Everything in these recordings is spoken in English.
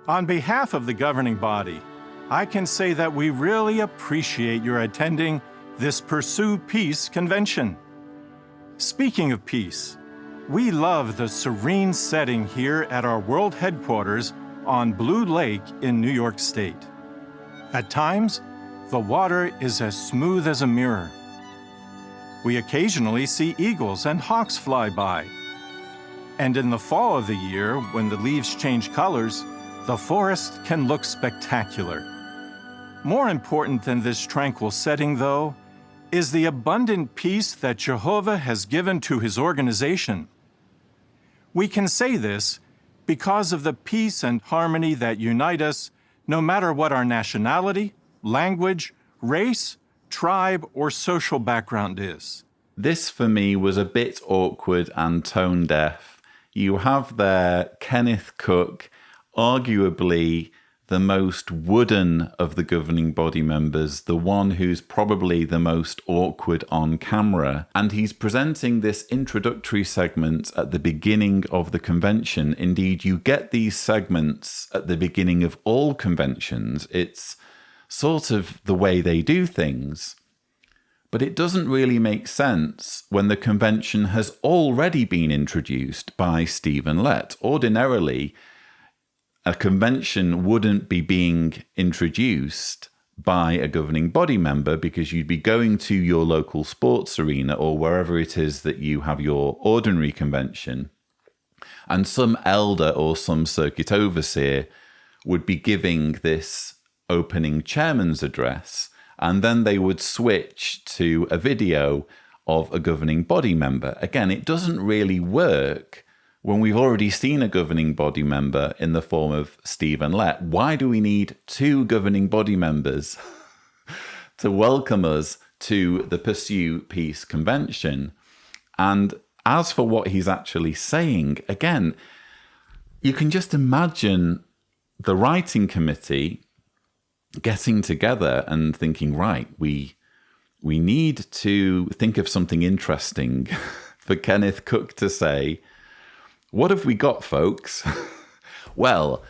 On behalf of the governing body, I can say that we really appreciate your attending this Pursue Peace convention. Speaking of peace, we love the serene setting here at our world headquarters on Blue Lake in New York State. At times, the water is as smooth as a mirror. We occasionally see eagles and hawks fly by. And in the fall of the year, when the leaves change colors, the forest can look spectacular. More important than this tranquil setting, though, is the abundant peace that Jehovah has given to his organization. We can say this because of the peace and harmony that unite us, no matter what our nationality, language, race, tribe, or social background is. This, for me, was a bit awkward and tone deaf. You have there Kenneth Cooke, arguably the most wooden of the governing body members, the one who's probably the most awkward on camera. And he's presenting this introductory segment at the beginning of the convention. Indeed, you get these segments at the beginning of all conventions. It's sort of the way they do things. But it doesn't really make sense when the convention has already been introduced by Stephen Lett. Ordinarily, a convention wouldn't be being introduced by a governing body member because you'd be going to your local sports arena or wherever it is that you have your ordinary convention, and some elder or some circuit overseer would be giving this opening chairman's address, and then they would switch to a video of a governing body member. Again, it doesn't really work when we've already seen a governing body member in the form of Stephen Lett. Why do we need two governing body members to welcome us to the Pursue Peace Convention? And as for what he's actually saying, again, you can just imagine the writing committee getting together and thinking, right, we need to think of something interesting for Kenneth Cooke to say. What have we got, folks? Well,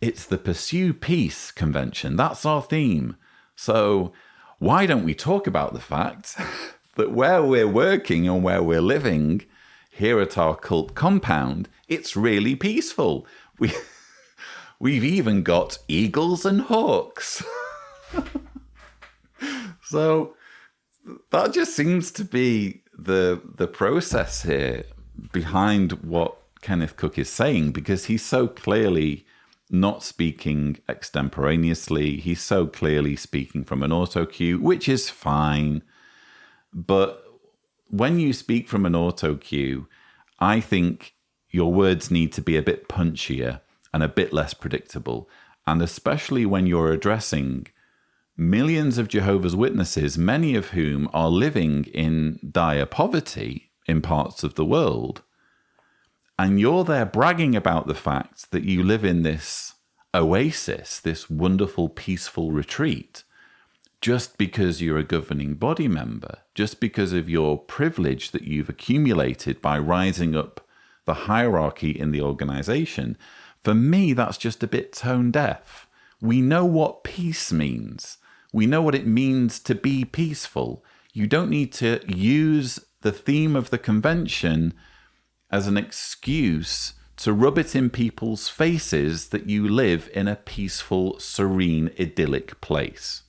it's the Pursue Peace Convention. That's our theme. So why don't we talk about the fact that where we're working and where we're living here at our cult compound, it's really peaceful. We've even got eagles and hawks. So that just seems to be the process here behind what Kenneth Cooke is saying, because he's so clearly not speaking extemporaneously. He's so clearly speaking from an auto cue, which is fine. But when you speak from an auto cue, I think your words need to be a bit punchier and a bit less predictable. And especially when you're addressing millions of Jehovah's Witnesses, many of whom are living in dire poverty in parts of the world, and you're there bragging about the fact that you live in this oasis, this wonderful, peaceful retreat, just because you're a governing body member, just because of your privilege that you've accumulated by rising up the hierarchy in the organization. For me, that's just a bit tone deaf. We know what peace means. We know what it means to be peaceful. You don't need to use the theme of the convention as an excuse to rub it in people's faces that you live in a peaceful, serene, idyllic place.